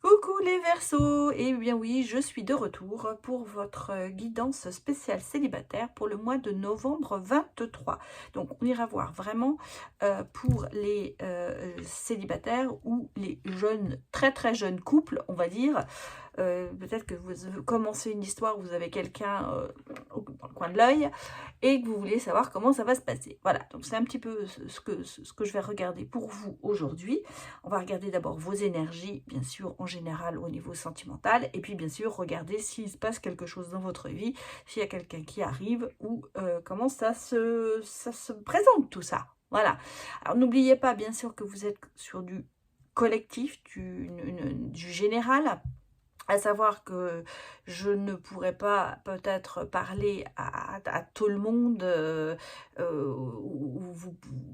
Coucou les Verseaux! Eh bien oui, je suis de retour pour votre guidance spéciale célibataire pour le mois de novembre 23. Donc on ira voir vraiment pour les célibataires ou les jeunes, très jeunes couples, on va dire. Peut-être que vous commencez une histoire où vous avez quelqu'un dans le coin de l'œil et que vous voulez savoir comment ça va se passer. Voilà, donc c'est un petit peu ce que je vais regarder pour vous aujourd'hui. On va regarder d'abord vos énergies, bien sûr, en général au niveau sentimental, et puis bien sûr, regarder s'il se passe quelque chose dans votre vie, s'il y a quelqu'un qui arrive, ou comment ça se présente tout ça. Voilà. Alors n'oubliez pas, bien sûr, que vous êtes sur du collectif, du général, à savoir que je ne pourrais pas peut-être parler à tout le monde,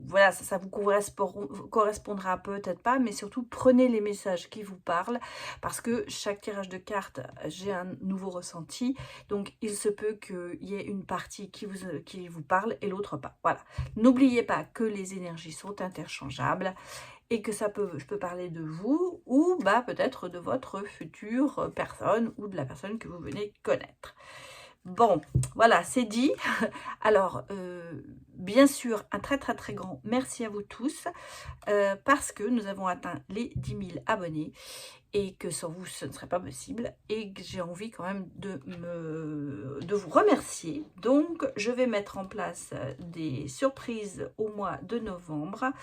voilà, ça vous correspondra peut-être pas, mais surtout prenez les messages qui vous parlent, parce que chaque tirage de cartes, j'ai un nouveau ressenti, donc il se peut qu'il y ait une partie qui vous parle et l'autre pas. Voilà. N'oubliez pas que les énergies sont interchangeables et que je peux parler de vous ou bah, peut-être de votre future personne ou de la personne que vous venez connaître. Bon, voilà, c'est dit. Alors, bien sûr, un très grand merci à vous tous parce que nous avons atteint les 10 000 abonnés et que sans vous, ce ne serait pas possible et que j'ai envie quand même de vous remercier. Donc, je vais mettre en place des surprises au mois de novembre,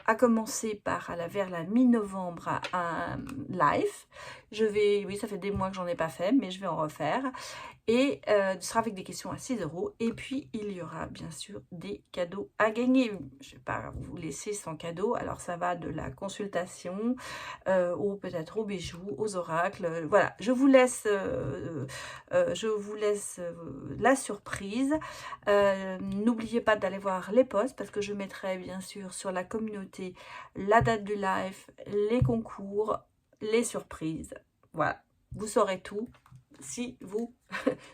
à commencer par vers la mi-novembre un live. Oui, ça fait des mois que j'en ai pas fait, mais je vais en refaire. Et ce sera avec des questions à 6 €. Et puis, il y aura bien sûr des cadeaux à gagner. Je ne vais pas vous laisser sans cadeau. Alors, ça va de la consultation ou peut-être aux bijoux, aux oracles. Voilà, je vous laisse la surprise. N'oubliez pas d'aller voir les posts parce que je mettrai bien sûr sur la communauté la date du live, les concours, les surprises. Voilà, vous saurez tout si vous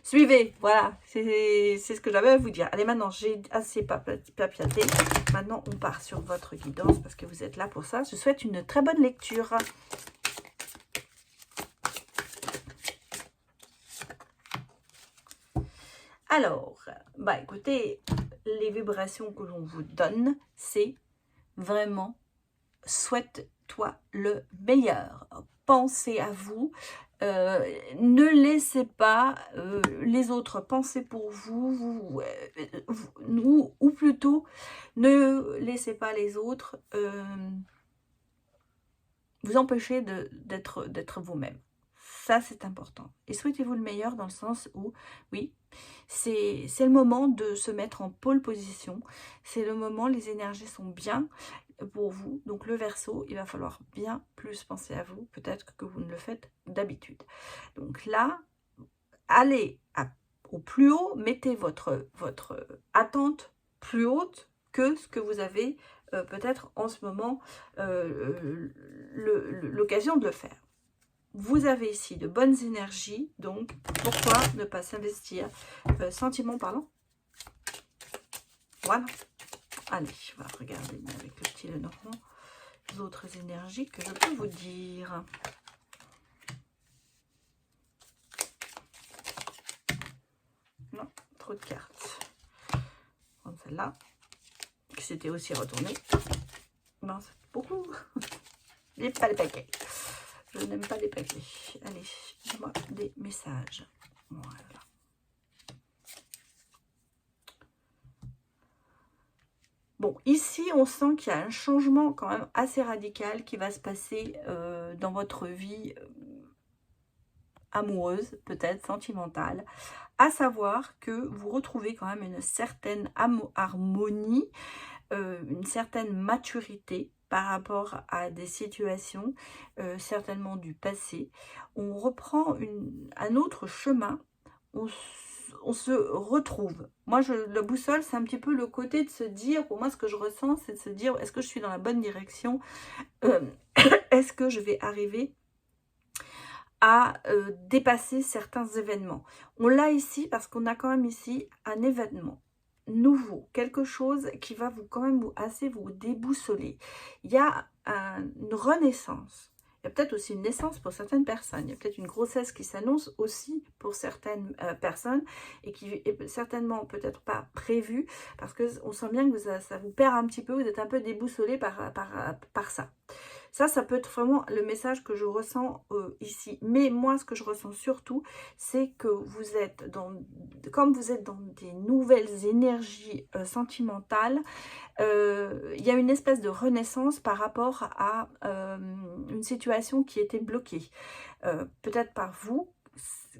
suivez. Voilà, c'est ce que j'avais à vous dire. Allez, maintenant, j'ai assez papiaté. Maintenant, on part sur votre guidance parce que vous êtes là pour ça. Je souhaite une très bonne lecture. Alors, bah écoutez, les vibrations que l'on vous donne, c'est vraiment souhaite-toi le meilleur. Pensez à vous. Ne laissez pas les autres penser pour vous, ou plutôt ne laissez pas les autres vous empêcher d'être vous-même. Ça, c'est important. Et souhaitez-vous le meilleur dans le sens où, oui, c'est le moment de se mettre en pole position. C'est le moment, les énergies sont bien pour vous. Donc le Verseau, il va falloir bien plus penser à vous, peut-être que vous ne le faites d'habitude. Donc là, allez au plus haut, mettez votre attente plus haute que ce que vous avez peut-être en ce moment l'occasion de le faire. Vous avez ici de bonnes énergies, donc pourquoi ne pas s'investir sentiment parlant? Voilà. Allez, on va regarder avec le petit Lenormand les autres énergies que je peux vous dire. Non, trop de cartes. On va prendre celle-là, qui s'était aussi retournée. Non, c'est beaucoup. J'aime pas les paquets. Je n'aime pas les paquets. Allez, dis-moi des messages. Voilà. Bon, ici, on sent qu'il y a un changement quand même assez radical qui va se passer dans votre vie amoureuse, peut-être sentimentale, à savoir que vous retrouvez quand même une certaine harmonie, une certaine maturité par rapport à des situations, certainement du passé. On reprend un autre chemin, on se retrouve. Moi, la boussole, c'est un petit peu le côté de se dire, pour moi, ce que je ressens, c'est de se dire, est-ce que je suis dans la bonne direction? Est-ce que je vais arriver à dépasser certains événements? On l'a ici parce qu'on a quand même ici un événement nouveau, quelque chose qui va vous quand même assez vous déboussoler. Il y a une renaissance. y a peut-être aussi une naissance pour certaines personnes. Il y a peut-être une grossesse qui s'annonce aussi pour certaines personnes et qui est certainement peut-être pas prévue parce qu'on sent bien que ça vous perd un petit peu, vous êtes un peu déboussolé par ça. Ça peut être vraiment le message que je ressens ici. Mais moi, ce que je ressens surtout, c'est que vous êtes comme vous êtes dans des nouvelles énergies sentimentales, il y a une espèce de renaissance par rapport à une situation qui était bloquée. Peut-être par vous.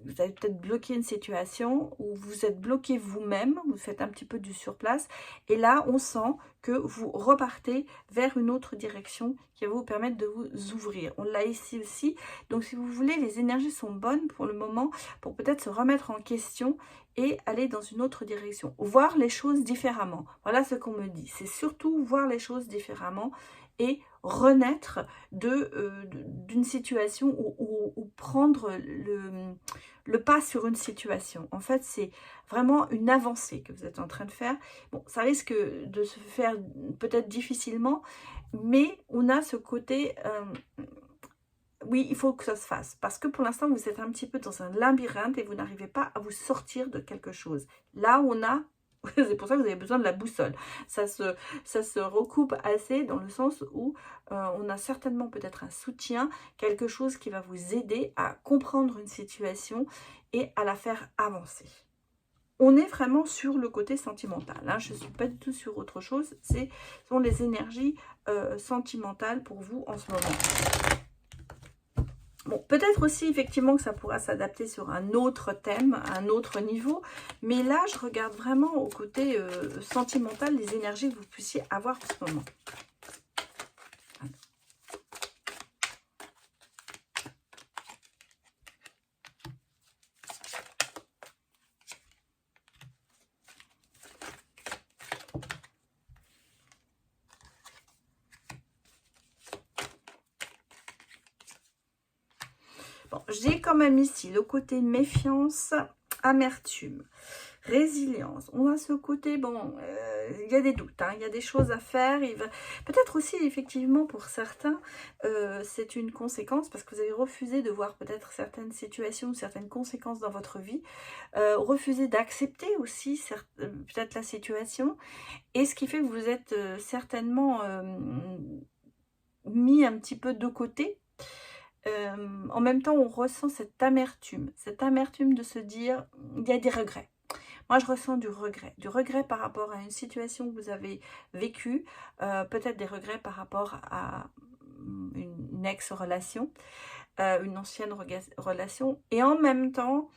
Vous avez peut-être bloqué une situation où vous êtes bloqué vous-même, vous faites un petit peu du surplace, et là on sent que vous repartez vers une autre direction qui va vous permettre de vous ouvrir. On l'a ici aussi, donc si vous voulez, les énergies sont bonnes pour le moment, pour peut-être se remettre en question et aller dans une autre direction, voir les choses différemment. Voilà ce qu'on me dit, c'est surtout voir les choses différemment et renaître d'une situation ou prendre le pas sur une situation. En fait, c'est vraiment une avancée que vous êtes en train de faire. Bon, ça risque de se faire peut-être difficilement, mais on a ce côté... oui, il faut que ça se fasse. Parce que pour l'instant, vous êtes un petit peu dans un labyrinthe et vous n'arrivez pas à vous sortir de quelque chose. Là, on a... C'est pour ça que vous avez besoin de la boussole. Ça se recoupe assez dans le sens où on a certainement peut-être un soutien, quelque chose qui va vous aider à comprendre une situation et à la faire avancer. On est vraiment sur le côté sentimental. Hein. Je ne suis pas du tout sur autre chose. Ce sont les énergies sentimentales pour vous en ce moment. Bon, peut-être aussi effectivement que ça pourra s'adapter sur un autre thème, un autre niveau, mais là je regarde vraiment au côté sentimental les énergies que vous puissiez avoir en ce moment. Bon, j'ai quand même ici le côté méfiance, amertume, résilience. On a ce côté, bon, il y a des doutes, hein, il y a des choses à faire. Peut-être aussi, effectivement, pour certains, c'est une conséquence parce que vous avez refusé de voir peut-être certaines situations, certaines conséquences dans votre vie. Refusé d'accepter aussi peut-être la situation. Et ce qui fait que vous êtes certainement mis un petit peu de côté. En même temps, on ressent cette amertume de se dire, il y a des regrets. Moi, je ressens du regret par rapport à une situation que vous avez vécue, peut-être des regrets par rapport à une ex-relation, une ancienne relation, et en même temps,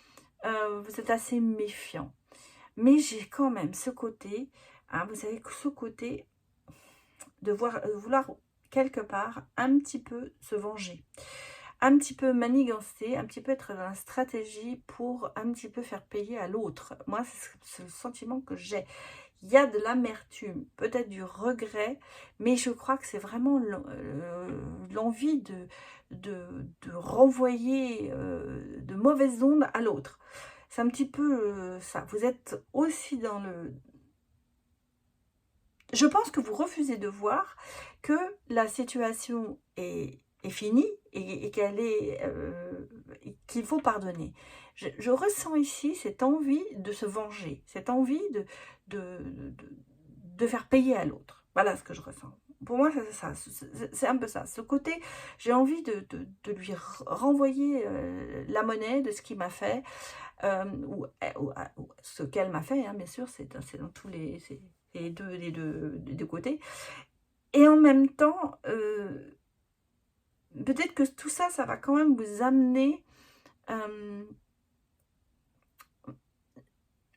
vous êtes assez méfiant. Mais j'ai quand même ce côté, hein, vous avez ce côté de vouloir quelque part un petit peu se venger. Un petit peu manigancer, un petit peu être dans la stratégie pour un petit peu faire payer à l'autre. Moi, c'est le sentiment que j'ai. Il y a de l'amertume, peut-être du regret, mais je crois que c'est vraiment l'envie de renvoyer de mauvaises ondes à l'autre. C'est un petit peu ça. Vous êtes aussi dans le... Je pense que vous refusez de voir que la situation est finie et qu'il faut pardonner. Je ressens ici cette envie de se venger, cette envie de faire payer à l'autre. Voilà ce que je ressens. Pour moi, c'est ça, c'est un peu ça. Ce côté, j'ai envie de lui renvoyer la monnaie de ce qu'il m'a fait, ou ce qu'elle m'a fait, hein, bien sûr, c'est dans tous les deux côtés. Et en même temps, peut-être que tout ça, ça va quand même vous amener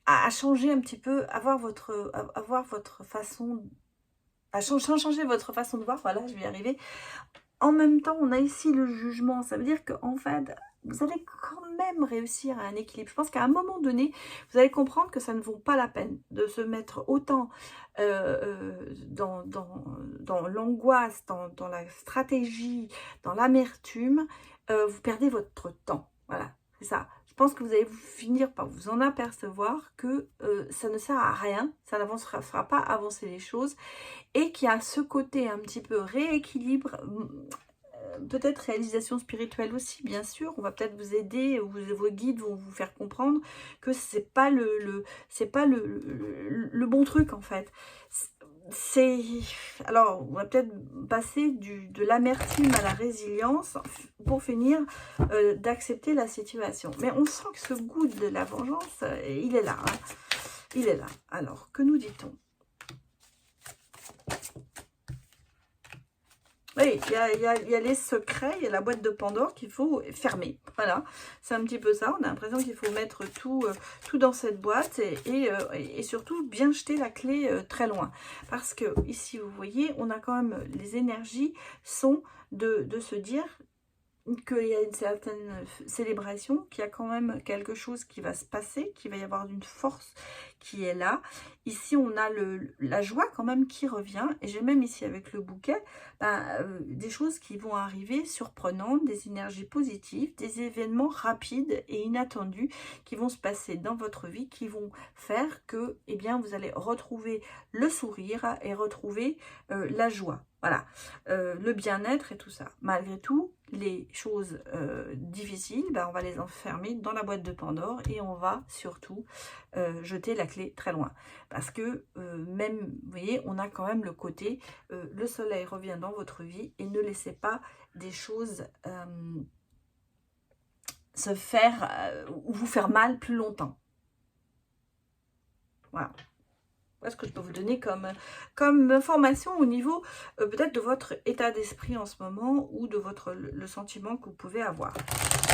à changer un petit peu, avoir votre façon, à changer votre façon de voir, voilà, je vais y arriver. En même temps, on a ici le jugement, ça veut dire qu'en fait, vous allez quand même réussir à un équilibre. Je pense qu'à un moment donné, vous allez comprendre que ça ne vaut pas la peine de se mettre autant dans l'angoisse, dans la stratégie, dans l'amertume. Vous perdez votre temps. Voilà, c'est ça. Je pense que vous allez finir par vous en apercevoir que ça ne sert à rien, ça n'avancera pas avancer les choses, et qu'il y a ce côté un petit peu rééquilibre, peut-être réalisation spirituelle aussi, bien sûr. On va peut-être vous aider, vos guides vont vous faire comprendre que c'est pas c'est pas le bon truc en fait. C'est alors on va peut-être passer de l'amertume à la résilience pour finir d'accepter la situation. Mais on sent que ce goût de la vengeance, il est là. Hein. Il est là. Alors, que nous dit-on? Oui, il y a les secrets, il y a la boîte de Pandore qu'il faut fermer. Voilà, c'est un petit peu ça. On a l'impression qu'il faut mettre tout dans cette boîte et surtout bien jeter la clé très loin. Parce que ici, vous voyez, on a quand même les énergies sont de se dire qu'il y a une certaine célébration, qu'il y a quand même quelque chose qui va se passer, qu'il va y avoir une force qui est là. Ici, on a la joie quand même qui revient. Et j'ai même ici avec le bouquet, des choses qui vont arriver surprenantes, des énergies positives, des événements rapides et inattendus qui vont se passer dans votre vie, qui vont faire que eh bien, vous allez retrouver le sourire et retrouver la joie. Voilà, le bien-être et tout ça. Malgré tout, les choses difficiles, on va les enfermer dans la boîte de Pandore et on va surtout jeter la clé très loin. Parce que même, vous voyez, on a quand même le côté, le soleil revient dans votre vie et ne laissez pas des choses se faire ou vous faire mal plus longtemps. Voilà. Est-ce que je peux vous donner comme information au niveau peut-être de votre état d'esprit en ce moment ou de le sentiment que vous pouvez avoir.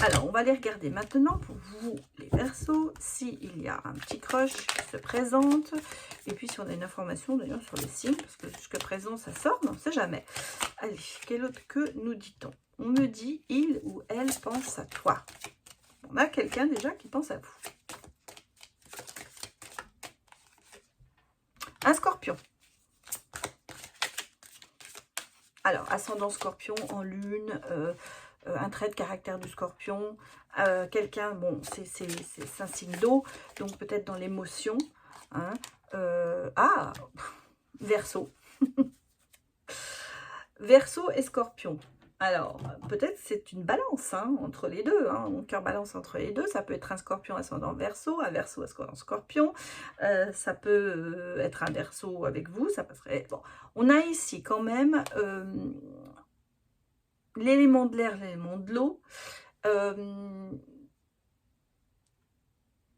Alors, on va les regarder maintenant pour vous, les Verseaux, s'il y a un petit crush qui se présente. Et puis, si on a une information d'ailleurs sur les signes, parce que jusqu'à présent, ça sort, mais on ne sait jamais. Allez, quel autre que nous dit-on? On me dit, il ou elle pense à toi. On a quelqu'un déjà qui pense à vous. Un scorpion. Alors, ascendant scorpion en lune, un trait de caractère du scorpion, quelqu'un, bon, c'est un signe d'eau, donc peut-être dans l'émotion. Hein, Verseau. Verseau et scorpion. Alors, peut-être c'est une balance entre les deux. Mon cœur balance entre les deux. Ça peut être un scorpion ascendant Verseau, un Verseau ascendant scorpion. Ça peut être un Verseau avec vous. Ça passerait. Bon, on a ici quand même l'élément de l'air, l'élément de l'eau.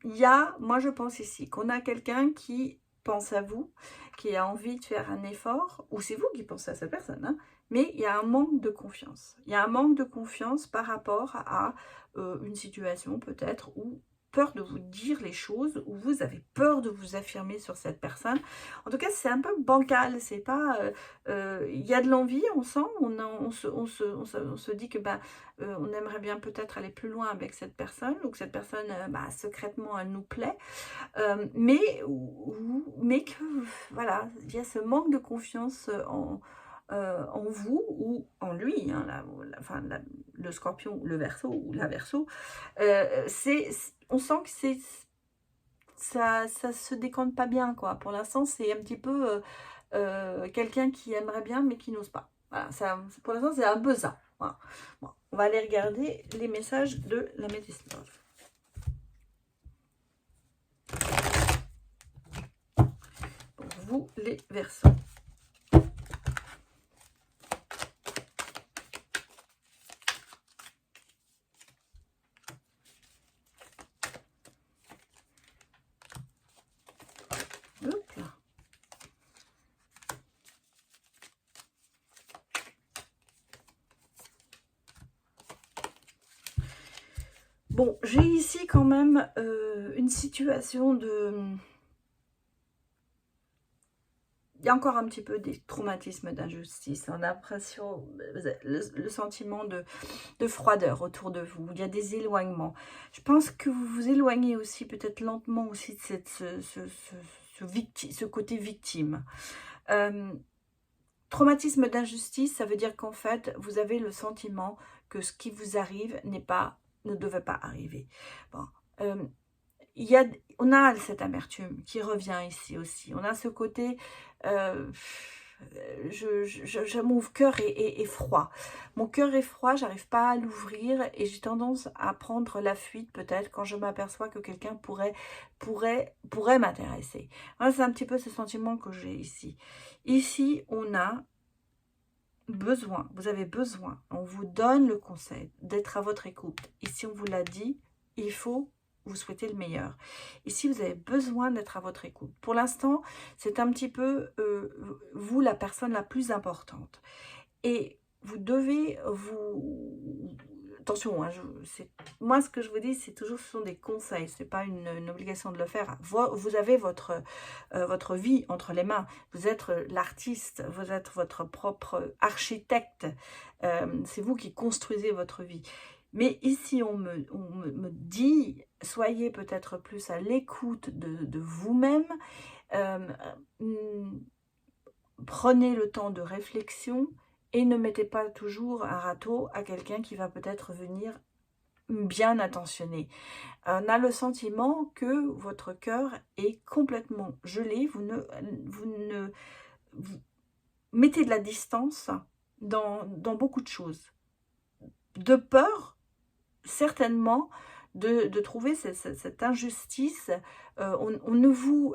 Il y a, moi je pense ici, qu'on a quelqu'un qui pense à vous, qui a envie de faire un effort, ou c'est vous qui pensez à cette personne, mais il y a un manque de confiance. Il y a un manque de confiance par rapport à une situation peut-être où peur de vous dire les choses, où vous avez peur de vous affirmer sur cette personne. En tout cas, c'est un peu bancal, c'est pas... il y a de l'envie, on sent, on se dit que on aimerait bien peut-être aller plus loin avec cette personne, ou que cette personne, secrètement, elle nous plaît, mais que, voilà, il y a ce manque de confiance en vous ou en lui, le scorpion, le Verseau ou la Verseau, on sent que ça se décompte pas bien, quoi. Pour l'instant, c'est un petit peu quelqu'un qui aimerait bien mais qui n'ose pas. Voilà, pour l'instant, c'est un peu ça. Voilà. Bon, on va aller regarder les messages de la Métis Love. Pour vous, les Verseaux. Bon, j'ai ici quand même une situation de... Il y a encore un petit peu des traumatismes d'injustice. On a l'impression, le sentiment de froideur autour de vous. Il y a des éloignements. Je pense que vous vous éloignez aussi, peut-être lentement aussi, de ce côté victime. Traumatisme d'injustice, ça veut dire qu'en fait, vous avez le sentiment que ce qui vous arrive ne devait pas arriver. Bon, on a cette amertume qui revient ici aussi. On a ce côté, mon cœur est froid. Mon cœur est froid, j'arrive pas à l'ouvrir et j'ai tendance à prendre la fuite peut-être quand je m'aperçois que quelqu'un pourrait m'intéresser. Voilà, c'est un petit peu ce sentiment que j'ai ici. Ici, on a besoin, vous avez besoin, on vous donne le conseil d'être à votre écoute. Ici, on vous l'a dit, il faut vous souhaiter le meilleur. Ici, vous avez besoin d'être à votre écoute. Pour l'instant, c'est un petit peu vous, la personne la plus importante. Et vous devez vous... Attention, hein, moi, ce que je vous dis, c'est toujours, ce sont des conseils. Ce n'est pas une obligation de le faire. Vous avez votre vie entre les mains. Vous êtes l'artiste, vous êtes votre propre architecte. C'est vous qui construisez votre vie. Mais ici, on me dit, soyez peut-être plus à l'écoute de vous-même. Prenez le temps de réflexion et ne mettez pas toujours un râteau à quelqu'un qui va peut-être venir bien attentionné. On a le sentiment que votre cœur est complètement gelé. Vous mettez de la distance dans beaucoup de choses. De peur, certainement, de trouver cette injustice. On ne vous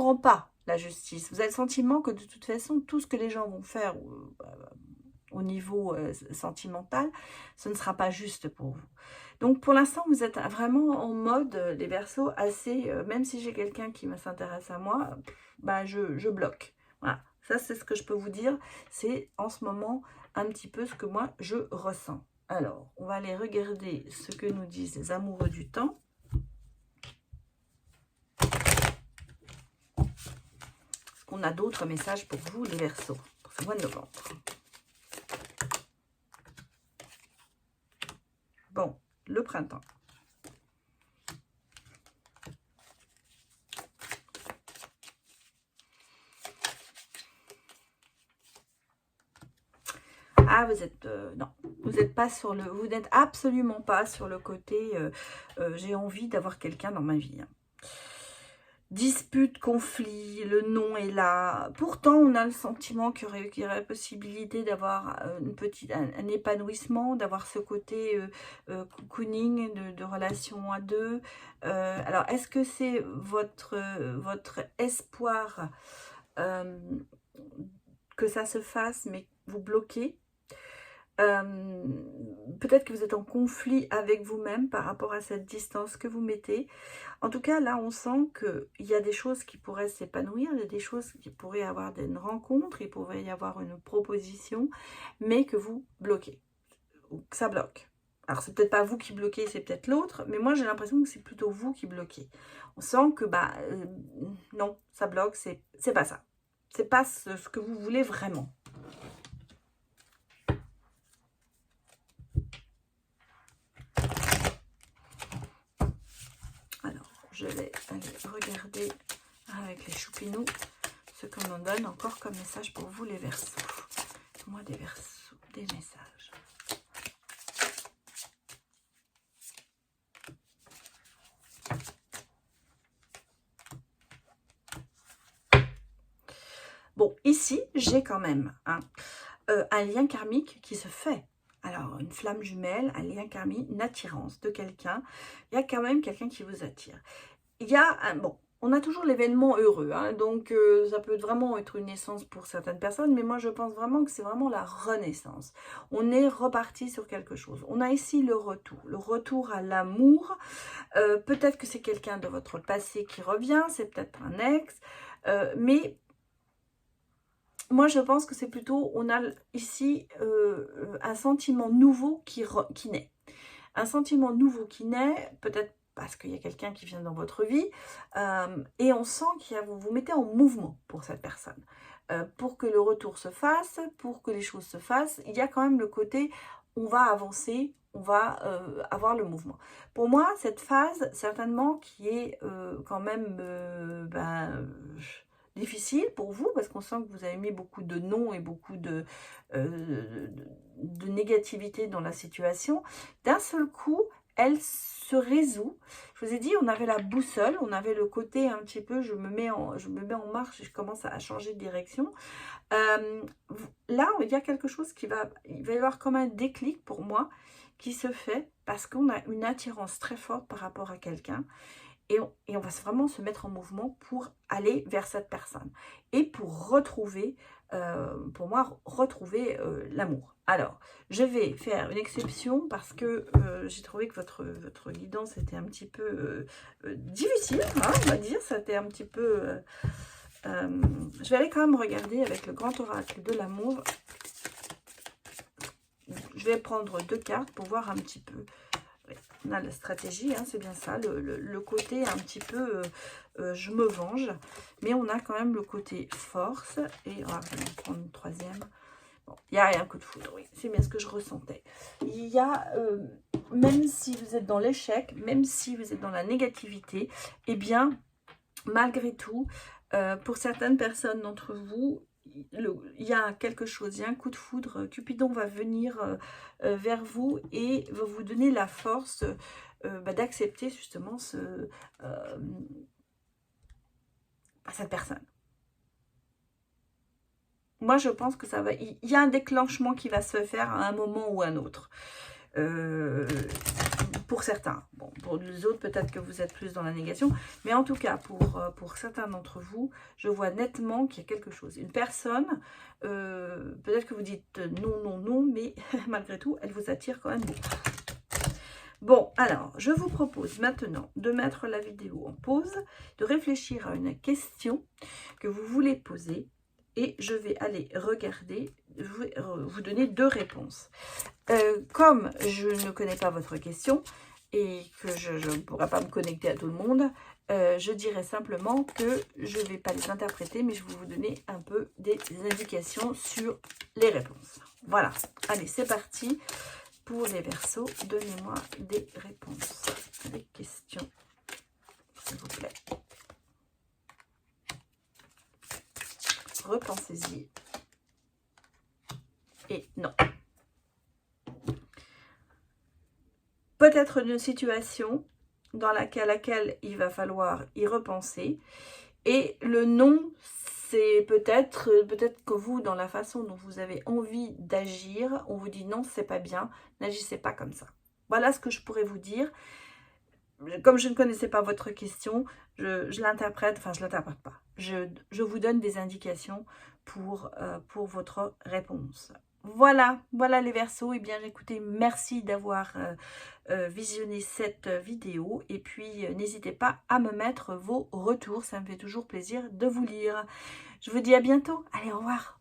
rend pas la justice. Vous avez le sentiment que de toute façon, tout ce que les gens vont faire au niveau sentimental, ce ne sera pas juste pour vous. Donc pour l'instant, vous êtes vraiment en mode, les Verseaux, assez, même si j'ai quelqu'un qui s'intéresse à moi, bah je bloque. Voilà, ça c'est ce que je peux vous dire. C'est en ce moment un petit peu ce que moi je ressens. Alors, on va aller regarder ce que nous disent les amoureux du temps. Est-ce qu'on a d'autres messages pour vous, les Verseaux, pour ce mois de novembre? Bon, le printemps. Ah, vous êtes... non, vous n'êtes pas sur le... Vous n'êtes absolument pas sur le côté... j'ai envie d'avoir quelqu'un dans ma vie. Hein. Dispute, conflit, le non est là. Pourtant, on a le sentiment qu'il y aurait possibilité d'avoir un épanouissement, d'avoir ce côté cocooning, de relation à deux. Alors, est-ce que c'est votre espoir que ça se fasse, mais vous bloquez? Peut-être que vous êtes en conflit avec vous-même par rapport à cette distance que vous mettez. En tout cas, là, on sent qu'il y a des choses qui pourraient s'épanouir, il y a des choses qui pourraient avoir une rencontre, il pourrait y avoir une proposition, mais que vous bloquez, ou que ça bloque. Alors, c'est peut-être pas vous qui bloquez, c'est peut-être l'autre, mais moi, j'ai l'impression que c'est plutôt vous qui bloquez. On sent que, non, ça bloque, c'est pas ça. C'est pas ce que vous voulez vraiment. Je vais aller regarder avec les choupinous ce qu'on en donne encore comme message pour vous, les Verseaux. Moi, des Verseaux, des messages. Bon, ici, j'ai quand même un lien karmique qui se fait. Alors, une flamme jumelle, un lien karmique, une attirance de quelqu'un. Il y a quand même quelqu'un qui vous attire. Il y a bon, on a toujours l'événement heureux, hein, donc ça peut vraiment être une naissance pour certaines personnes, mais moi je pense vraiment que c'est vraiment la renaissance. On est reparti sur quelque chose. On a ici le retour à l'amour. Peut-être que c'est quelqu'un de votre passé qui revient, c'est peut-être un ex, mais moi je pense que c'est plutôt, on a ici un sentiment nouveau qui naît. Un sentiment nouveau qui naît, peut-être parce qu'il y a quelqu'un qui vient dans votre vie, et on sent que vous vous mettez en mouvement pour cette personne. Pour que le retour se fasse, pour que les choses se fassent, il y a quand même le côté, on va avancer, on va avoir le mouvement. Pour moi, cette phase, certainement, qui est quand même difficile pour vous, parce qu'on sent que vous avez mis beaucoup de non et beaucoup de négativité dans la situation, d'un seul coup, elle se résout. Je vous ai dit, on avait la boussole, on avait le côté un petit peu, je me mets en marche et je commence à changer de direction. Là, il y a quelque chose il va y avoir comme un déclic pour moi qui se fait parce qu'on a une attirance très forte par rapport à quelqu'un et on va vraiment se mettre en mouvement pour aller vers cette personne et pour retrouver, pour moi, retrouver l'amour. Alors, je vais faire une exception parce que j'ai trouvé que votre guidance était un petit peu difficile, hein, on va dire, c'était un petit peu... je vais aller quand même regarder avec le grand oracle de l'amour. Je vais prendre 2 cartes pour voir un petit peu. Oui, on a la stratégie, hein, c'est bien ça, le côté un petit peu je me venge. Mais on a quand même le côté force. Et on va prendre une 3e. Bon, il y a un coup de foudre, oui, c'est bien ce que je ressentais. Il y a, même si vous êtes dans l'échec, même si vous êtes dans la négativité, eh bien, malgré tout, pour certaines personnes d'entre vous, il y a quelque chose, il y a un coup de foudre. Cupidon va venir vers vous et va vous donner la force d'accepter justement cette personne. Moi, je pense que ça va. Il y a un déclenchement qui va se faire à un moment ou à un autre. Pour certains. Bon, pour les autres, peut-être que vous êtes plus dans la négation. Mais en tout cas, pour certains d'entre vous, je vois nettement qu'il y a quelque chose. Une personne, peut-être que vous dites non, non, non, mais malgré tout, elle vous attire quand même beaucoup. Bon, alors, je vous propose maintenant de mettre la vidéo en pause, de réfléchir à une question que vous voulez poser. Et je vais aller regarder, je vais vous donner 2 réponses. Comme je ne connais pas votre question et que je ne pourrai pas me connecter à tout le monde, je dirais simplement que je ne vais pas les interpréter, mais je vais vous donner un peu des indications sur les réponses. Voilà, allez, c'est parti pour les Verseaux. Donnez-moi des réponses, des questions, s'il vous plaît. Repensez-y. Et non. Peut-être une situation dans laquelle il va falloir y repenser. Et le non, c'est peut-être que vous, dans la façon dont vous avez envie d'agir, on vous dit non, c'est pas bien, n'agissez pas comme ça. Voilà ce que je pourrais vous dire. Comme je ne connaissais pas votre question, je l'interprète, enfin je l'interprète pas. Je vous donne des indications pour votre réponse. Voilà les Verseaux. Eh bien, écoutez, merci d'avoir visionné cette vidéo. Et puis, n'hésitez pas à me mettre vos retours. Ça me fait toujours plaisir de vous lire. Je vous dis à bientôt. Allez, au revoir.